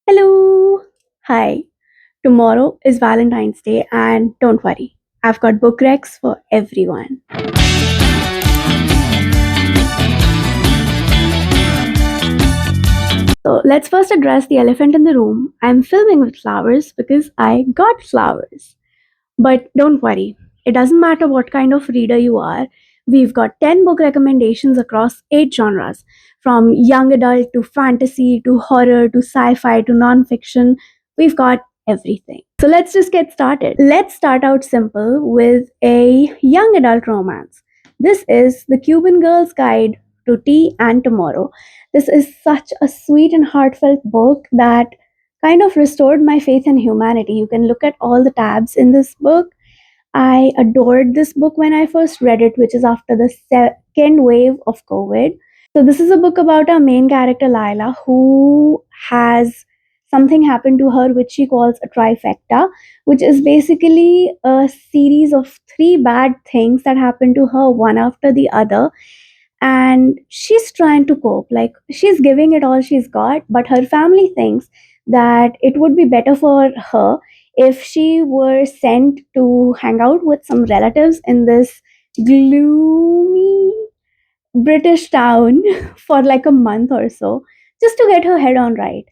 Hello! Hi. Tomorrow is Valentine's Day, and don't worry, I've got book recs for everyone. So let's first address the elephant in the room. I'm filming with flowers because I got flowers. But don't worry, it doesn't matter what kind of reader you are. We've got 10 book recommendations across 8 genres, from young adult to fantasy to horror to sci fi to non fiction. We've got everything. So let's just get started. Let's start out simple with a young adult romance. This is The Cuban Girl's Guide to Tea and Tomorrow. This is such a sweet and heartfelt book that kind of restored my faith in humanity. You can look at all the tabs in this book. I adored this book when I first read it, which is after the second wave of COVID. So, this is a book about our main character, Lila, who has something happen to her which she calls a trifecta, which is basically a series of three bad things that happen to her one after the other. And she's trying to cope, like she's giving it all she's got, but her family thinks that it would be better for her if she were sent to hang out with some relatives in this gloomy British town for like a month or so, just to get her head on right.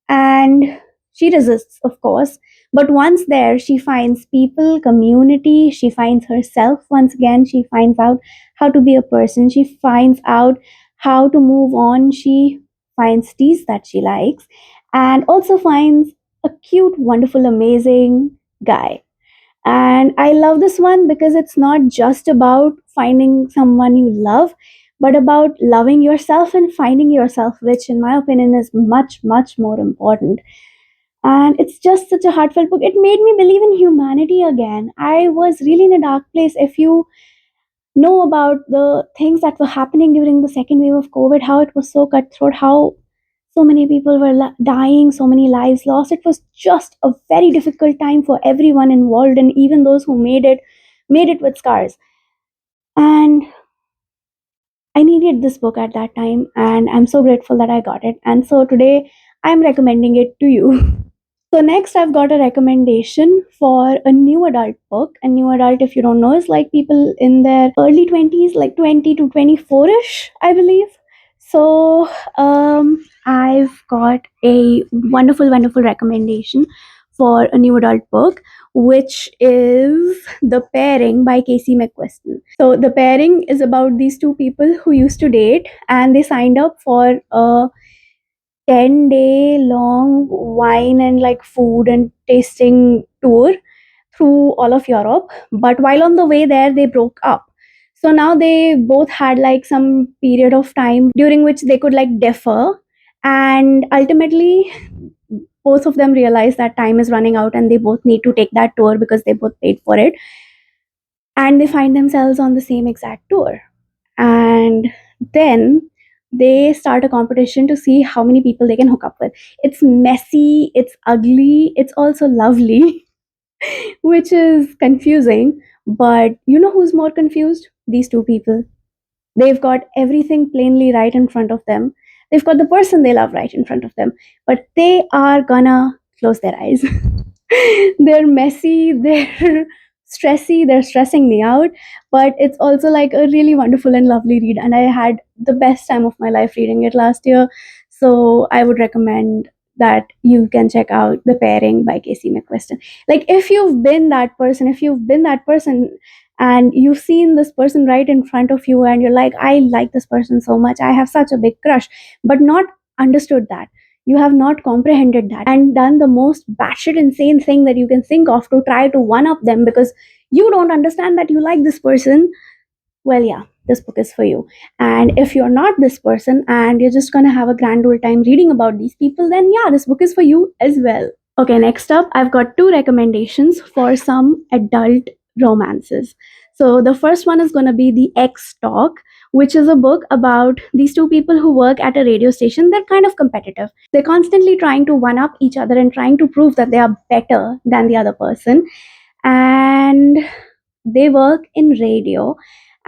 And she resists, of course. But once there, she finds people, community, she finds herself once again, she finds out how to be a person, she finds out how to move on, she finds teas that she likes, and also finds a cute, wonderful, amazing guy. And I love this one because it's not just about finding someone you love, but about loving yourself and finding yourself, which, in my opinion, is much, much more important. And it's just such a heartfelt book. It made me believe in humanity again. I was really in a dark place. If you know about the things that were happening during the second wave of COVID, how it was so cutthroat, how so many people were dying, so many lives lost. It was just a very difficult time for everyone involved, and even those who made it with scars. And I needed this book at that time, and I'm so grateful that I got it. And so today I'm recommending it to you. So next I've got a recommendation for a new adult book. A new adult, if you don't know, is like people in their early 20s, like 20 to 24ish, I believe. So I've got a wonderful, wonderful recommendation for a new adult book, which is The Pairing by Casey McQuiston. So The Pairing is about these two people who used to date, and they signed up for a 10-day long wine and like food and tasting tour through all of Europe. But while on the way there, they broke up. So now they both had like some period of time during which they could like defer. And ultimately, both of them realize that time is running out and they both need to take that tour because they both paid for it. And they find themselves on the same exact tour. And then they start a competition to see how many people they can hook up with. It's messy, it's ugly, it's also lovely, which is confusing. But you know who's more confused? These two people. They've got everything plainly right in front of them. They've got the person they love right in front of them, but they are gonna close their eyes. They're messy, they're stressy, they're stressing me out, but it's also like a really wonderful and lovely read. And I had the best time of my life reading it last year. So I would recommend that you can check out The Pairing by Casey McQuiston. Like, if you've been that person, and you've seen this person right in front of you and you're like, I like this person so much, I have such a big crush, but not understood that, you have not comprehended that and done the most batshit insane thing that you can think of to try to one up them because you don't understand that you like this person. Well, yeah, this book is for you. And if you're not this person and you're just gonna have a grand old time reading about these people, then yeah, this book is for you as well. Okay, next up, I've got two recommendations for some adult romances. So the first one is going to be The X Talk, which is a book about these two people who work at a radio station. They're kind of competitive. They're constantly trying to one up each other and trying to prove that they are better than the other person. And they work in radio,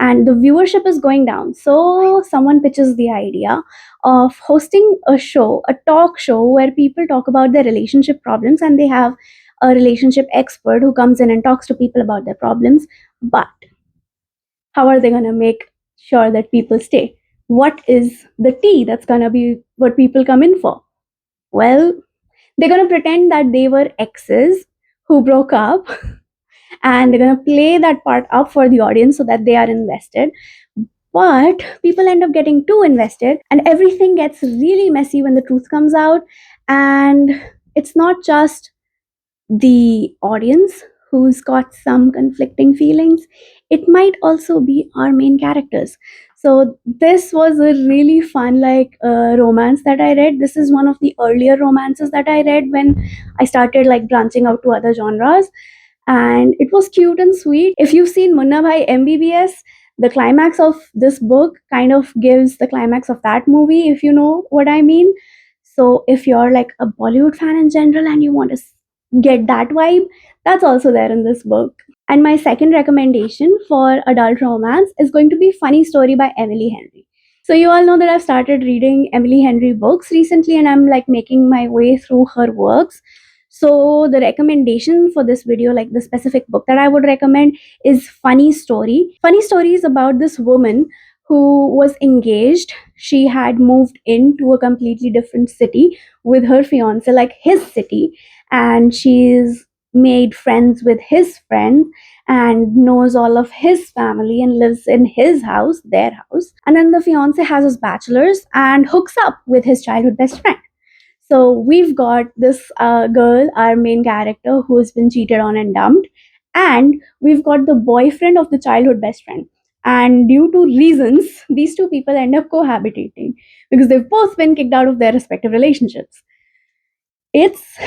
and the viewership is going down. So someone pitches the idea of hosting a show, a talk show where people talk about their relationship problems, and they have a relationship expert who comes in and talks to people about their problems. But how are they going to make sure that people stay? What is the tea that's going to be what people come in for? Well, they're going to pretend that they were exes who broke up, and they're going to play that part up for the audience so that they are invested. But people end up getting too invested, and everything gets really messy when the truth comes out. And it's not just the audience who's got some conflicting feelings, it might also be our main characters. So this was a really fun romance that I read. This is one of the earlier romances that I read when I started like branching out to other genres, and it was cute and sweet. If you've seen Munna Bhai MBBS, the climax of this book kind of gives the climax of that movie, if you know what I mean. So if you're like a Bollywood fan in general and you want to get that vibe, that's also there in this book. And my second recommendation for adult romance is going to be Funny Story by Emily Henry. So you all know that I've started reading Emily Henry books recently, and I'm like making my way through her works. So the recommendation for this video, like the specific book that I would recommend, is Funny Story. Funny Story is about this woman who was engaged. She had moved into a completely different city with her fiance, like his city, and she's made friends with his friends and knows all of his family and lives in his house, their house. And then the fiance has his bachelor's and hooks up with his childhood best friend. So we've got this girl, our main character, who has been cheated on and dumped, and we've got the boyfriend of the childhood best friend. And due to reasons, these two people end up cohabitating because they've both been kicked out of their respective relationships. It's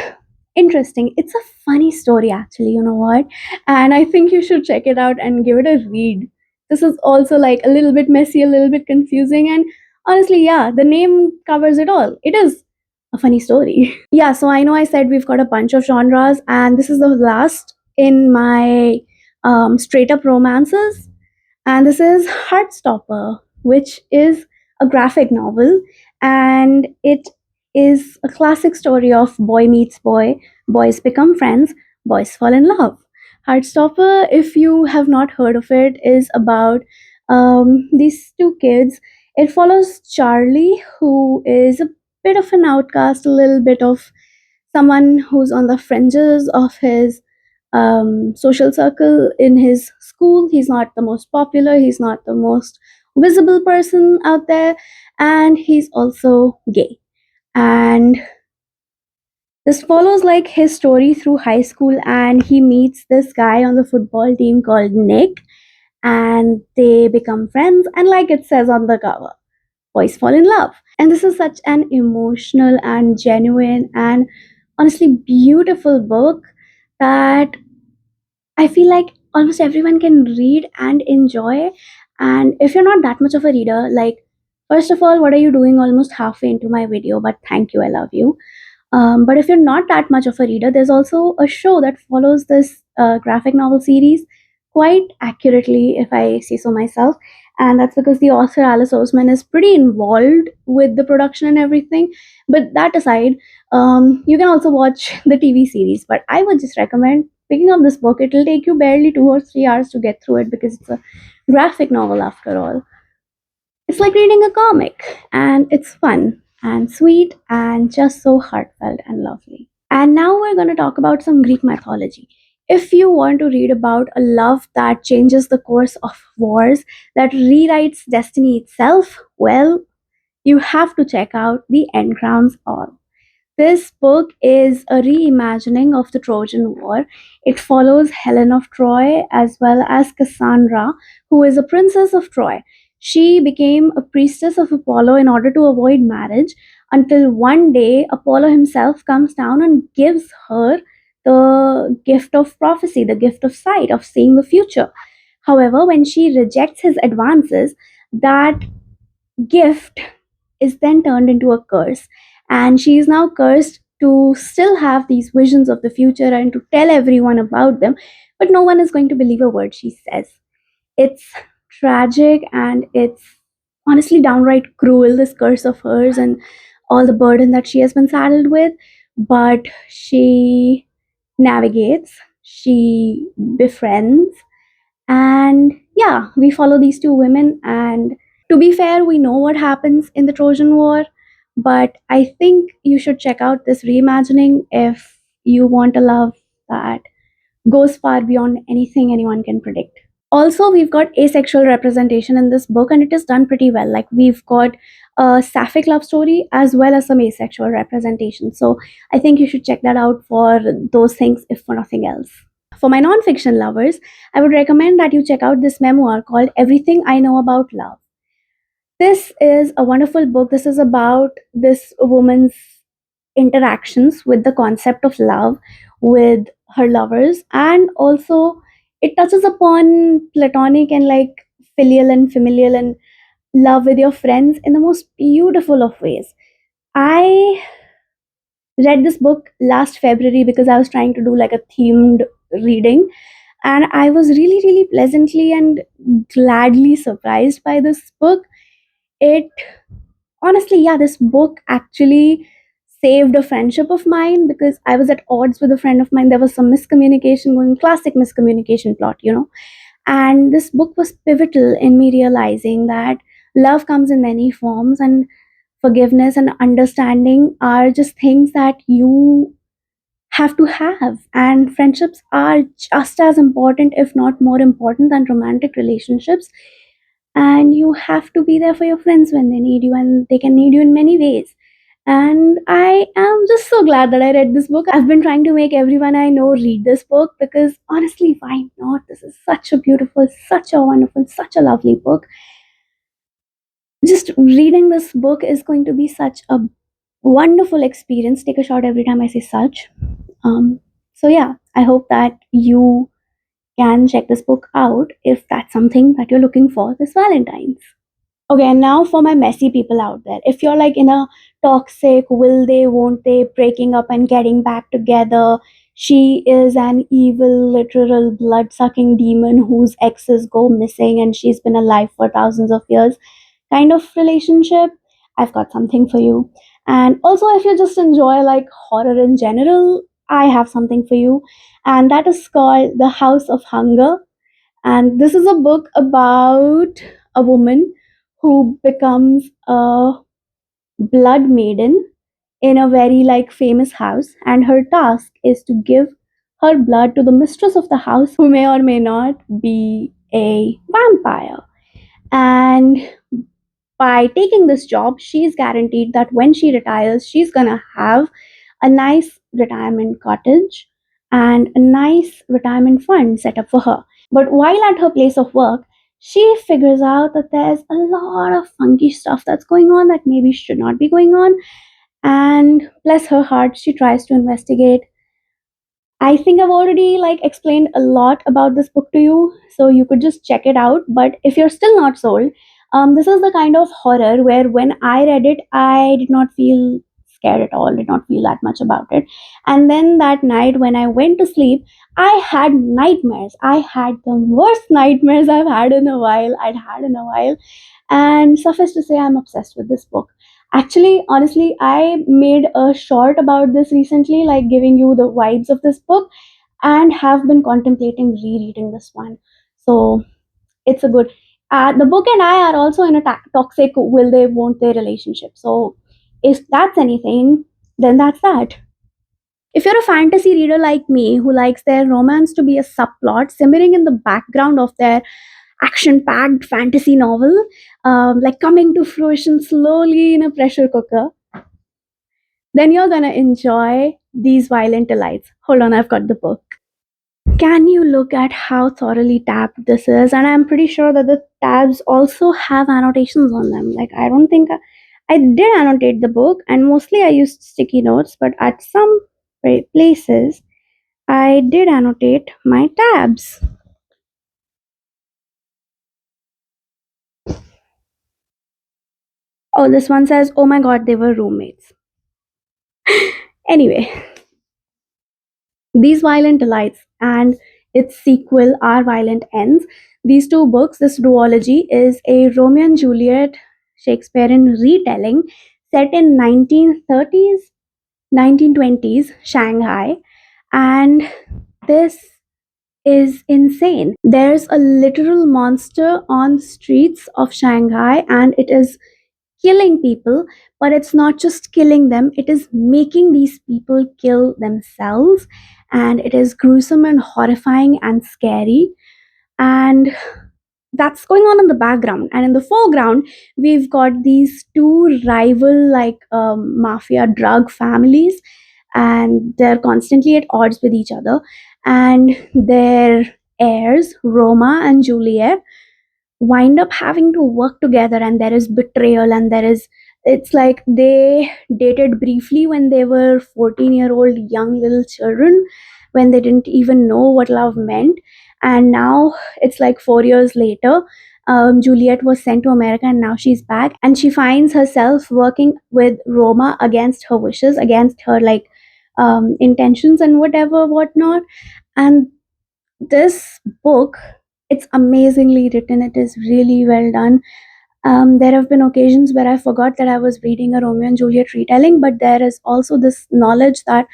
interesting. It's a funny story, actually, you know what? And I think you should check it out and give it a read. This is also like a little bit messy, a little bit confusing, and honestly, yeah, the name covers it all. It is a funny story. Yeah, so I know I said we've got a bunch of genres, and this is the last in my straight up romances, and this is Heartstopper, which is a graphic novel, and it is a classic story of boy meets boy, boys become friends, boys fall in love. Heartstopper, if you have not heard of it, is about these two kids. It follows Charlie, who is a bit of an outcast, a little bit of someone who's on the fringes of his social circle in his school. He's not the most popular, he's not the most visible person out there, and he's also gay. And this follows like his story through high school, and he meets this guy on the football team called Nick, and they become friends. And like it says on the cover, boys fall in love. And this is such an emotional and genuine and honestly beautiful book that I feel like almost everyone can read and enjoy. And if you're not that much of a reader, like, first of all, what are you doing almost halfway into my video? But thank you, I love you. But if you're not that much of a reader, there's also a show that follows this graphic novel series quite accurately, if I say so myself. And that's because the author Alice Oseman is pretty involved with the production and everything. But that aside, you can also watch the TV series. But I would just recommend picking up this book. It'll take you barely 2 or 3 hours to get through it because it's a graphic novel after all. It's like reading a comic, and it's fun and sweet and just so heartfelt and lovely. And now we're going to talk about some Greek mythology. If you want to read about a love that changes the course of wars, that rewrites destiny itself, well, you have to check out The End Grounds All. This book is a reimagining of the Trojan War. It follows Helen of Troy as well as Cassandra, who is a princess of Troy. She became a priestess of Apollo in order to avoid marriage until one day Apollo himself comes down and gives her the gift of prophecy, the gift of sight, of seeing the future. However, when she rejects his advances, that gift is then turned into a curse, and she is now cursed to still have these visions of the future and to tell everyone about them, but no one is going to believe a word she says. It's tragic and it's honestly downright cruel, this curse of hers and all the burden that she has been saddled with. But she navigates, she befriends, and yeah, we follow these two women. And to be fair, we know what happens in the Trojan War, but I think you should check out this reimagining if you want a love that goes far beyond anything anyone can predict. Also, we've got asexual representation in this book, and it is done pretty well. Like, we've got a sapphic love story as well as some asexual representation. So I think you should check that out for those things, if for nothing else. For my nonfiction lovers, I would recommend that you check out this memoir called Everything I Know About Love. This is a wonderful book. This is about this woman's interactions with the concept of love with her lovers, and also it touches upon platonic and like filial and familial and love with your friends in the most beautiful of ways. I read this book last February because I was trying to do like a themed reading, and I was really, really pleasantly and gladly surprised by this book. It honestly, yeah, this book actually saved a friendship of mine because I was at odds with a friend of mine. There was some miscommunication going, classic miscommunication plot. And this book was pivotal in me realizing that love comes in many forms, and forgiveness and understanding are just things that you have to have. And friendships are just as important, if not more important, than romantic relationships. And you have to be there for your friends when they need you, and they can need you in many ways. And I am just so glad that I read this book. I've been trying to make everyone I know read this book because honestly, why not? This is such a beautiful, such a wonderful, such a lovely book. Just reading this book is going to be such a wonderful experience. Take a shot every time I say such. So yeah, I hope that you can check this book out if that's something that you're looking for this Valentine's. Okay, and now for my messy people out there. If you're like in a toxic, will they, won't they, breaking up and getting back together, she is an evil, literal, blood sucking demon whose exes go missing and she's been alive for thousands of years kind of relationship, I've got something for you. And also, if you just enjoy like horror in general, I have something for you. And that is called The House of Hunger. And this is a book about a woman who becomes a blood maiden in a very like famous house, and her task is to give her blood to the mistress of the house, who may or may not be a vampire. And by taking this job, she's guaranteed that when she retires, she's gonna have a nice retirement cottage and a nice retirement fund set up for her. But while at her place of work, she figures out that there's a lot of funky stuff that's going on that maybe should not be going on. And bless her heart, she tries to investigate. I think I've already like explained a lot about this book to you, so you could just check it out. But if you're still not sold, this is the kind of horror where when I read it, I did not feel scared at all, did not feel that much about it. And then that night when I went to sleep, I had nightmares. I had the worst nightmares I've had in a while. I'd had in a while. And suffice to say, I'm obsessed with this book. Actually, honestly, I made a short about this recently, like giving you the vibes of this book, and have been contemplating rereading this one. So it's a good. The book and I are also in a toxic will they, won't they relationship. So if that's anything, then that's that. If you're a fantasy reader like me who likes their romance to be a subplot simmering in the background of their action packed fantasy novel, like coming to fruition slowly in a pressure cooker, then you're gonna enjoy these violent delights. Hold on, I've got the book. Can you look at how thoroughly tabbed this is? And I'm pretty sure that the tabs also have annotations on them. Like, I don't think I did annotate the book, and mostly I used sticky notes, but at some places I did annotate my tabs. Oh, this one says, oh my god, they were roommates. Anyway, these violent delights and its sequel, Our Violent Ends, these two books, this duology is a Romeo and Juliet Shakespearean retelling set in 1930s, 1920s Shanghai, and this is insane. There's a literal monster on streets of Shanghai and it is killing people, but it's not just killing them, it is making these people kill themselves, and it is gruesome and horrifying and scary. And that's going on in the background, and in the foreground we've got these two rival mafia drug families, and they're constantly at odds with each other, and their heirs Roma and Juliet wind up having to work together, and there is betrayal, and there is, it's like they dated briefly when they were 14-year-old young little children, when they didn't even know what love meant. And now it's like 4 years later, Juliet was sent to America and now she's back, and she finds herself working with Roma against her wishes, against her intentions and whatever whatnot. And this book, it's amazingly written, it is really well done. There have been occasions where I forgot that I was reading a Romeo and Juliet retelling, but there is also this knowledge that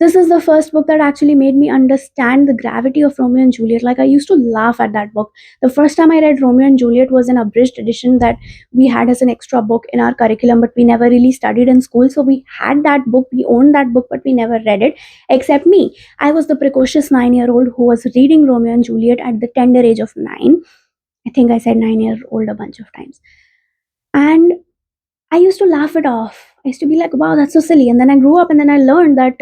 this is the first book that actually made me understand the gravity of Romeo and Juliet. Like, I used to laugh at that book. The first time I read Romeo and Juliet was an abridged edition that we had as an extra book in our curriculum, but we never really studied in school. So we had that book, we owned that book, but we never read it, except me. I was the precocious 9-year-old who was reading Romeo and Juliet at the tender age of 9. I think I said 9 year old a bunch of times. And I used to laugh it off. I used to be like, wow, that's so silly. And then I grew up and then I learned that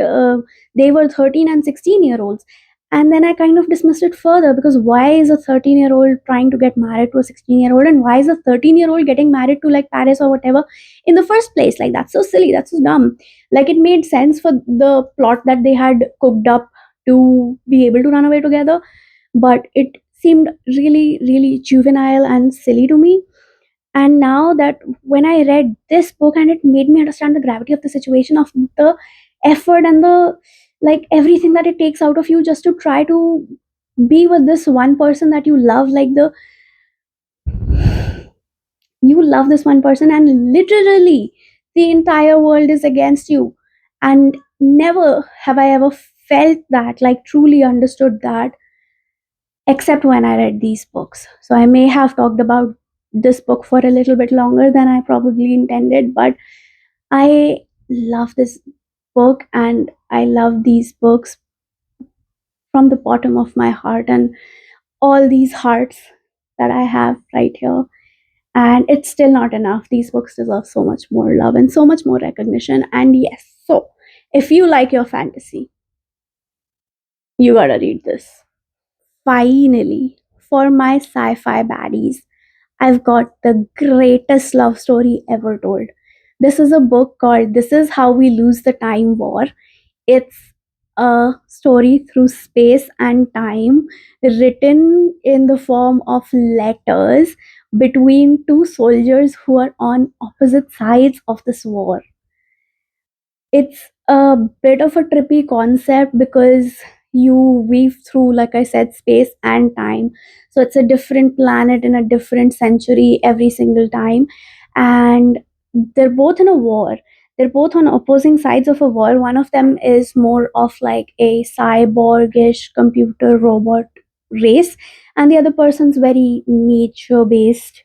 they were 13 and 16-year-olds. And then I kind of dismissed it further, because why is a 13-year-old trying to get married to a 16-year-old? And why is a 13-year-old getting married to like Paris or whatever in the first place? Like, that's so silly. That's so dumb. Like, it made sense for the plot that they had cooked up to be able to run away together. But it seemed really, really juvenile and silly to me. And now that when I read this book, and it made me understand the gravity of the situation, of the effort and the like everything that it takes out of you just to try to be with this one person that you love, like the you love this one person and literally the entire world is against you. And never have I ever felt that, like truly understood that, except when I read these books. So I may have talked about this book for a little bit longer than I probably intended, but I love this book and I love these books from the bottom of my heart, and all these hearts that I have right here. And it's still not enough. These books deserve so much more love and so much more recognition. And yes, so if you like your fantasy, you gotta read this. Finally, for my sci fi baddies, I've got the greatest love story ever told. This is a book called This Is How We Lose the Time War. It's a story through space and time, written in the form of letters between two soldiers who are on opposite sides of this war. It's a bit of a trippy concept because you weave through, like I said, space and time. So it's a different planet in a different century every single time. And they're both in a war. They're both on opposing sides of a war. One of them is more of like a cyborgish computer robot race, and the other person's very nature based.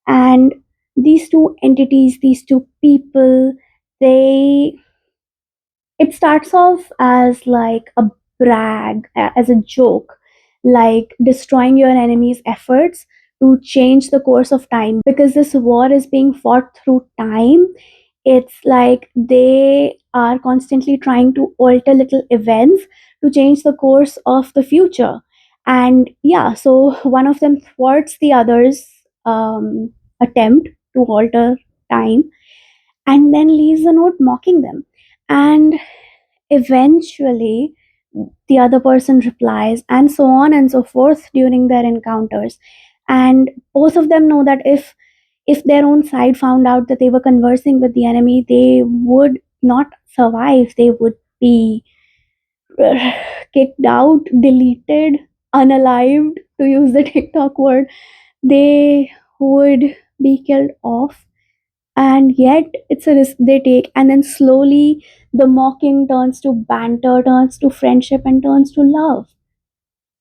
And these two entities, these two people, they it starts off as like a brag, as a joke, like destroying your enemy's efforts to change the course of time, because this war is being fought through time. It's like they are constantly trying to alter little events to change the course of the future. And yeah, so one of them thwarts the other's attempt to alter time, and then leaves a note mocking them. And eventually, the other person replies, and so on and so forth during their encounters. And both of them know that if their own side found out that they were conversing with the enemy, they would not survive. They would be kicked out, deleted, unalived, to use the TikTok word. They would be killed off. and yet it's a risk they take, and then slowly the mocking turns to banter, turns to friendship, and turns to love.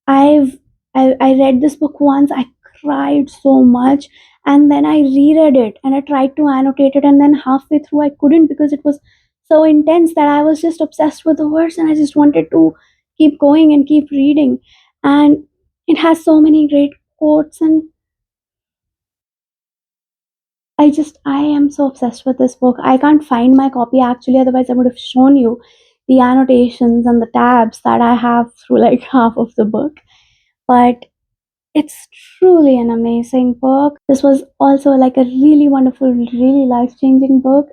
I've I read this book once. I cried so much, and then I reread it and I tried to annotate it, and then halfway through I couldn't because it was so intense that I was just obsessed with the words and I just wanted to keep going and keep reading. And it has so many great quotes, and I am so obsessed with this book. I can't find my copy actually, otherwise I would have shown you the annotations and the tabs that I have through like half of the book. But it's truly an amazing book. This was also like a really wonderful, really life changing book,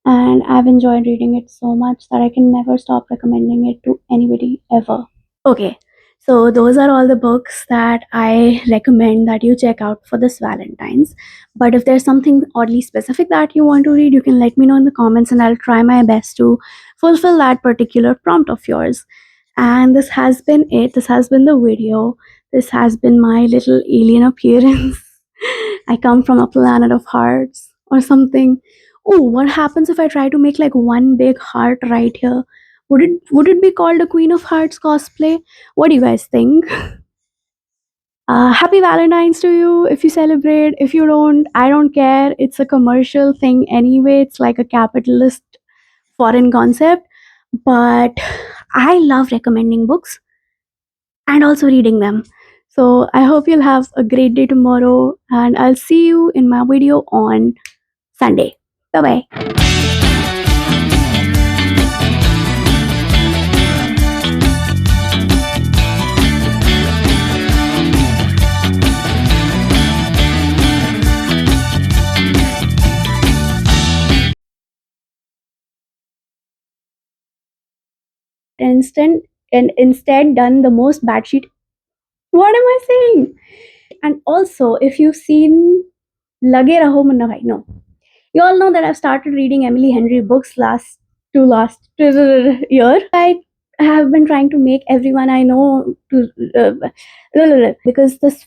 and I've enjoyed reading it so much that I can never stop recommending it to anybody ever. Okay, so those are all the books that I recommend that you check out for this Valentine's. But if there's something oddly specific that you want to read, you can let me know in the comments and I'll try my best to fulfill that particular prompt of yours. And this has been it. This has been the video. This has been my little alien appearance. I come from a planet of hearts or something. Oh, what happens if I try to make like one big heart right here? Would it be called a Queen of Hearts cosplay? What do you guys think? Happy Valentine's to you if you celebrate. If you don't, I don't care. It's a commercial thing anyway. It's like a capitalist foreign concept. But I love recommending books and also reading them. So I hope you'll have a great day tomorrow, and I'll see you in my video on Sunday. Bye bye. Instant and instead done the most bad shit. What am I saying? And also, if you've seen Lage Raho Munna Bhai, no. You all know that I've started reading Emily Henry books last year. I have been trying to make everyone I know to because this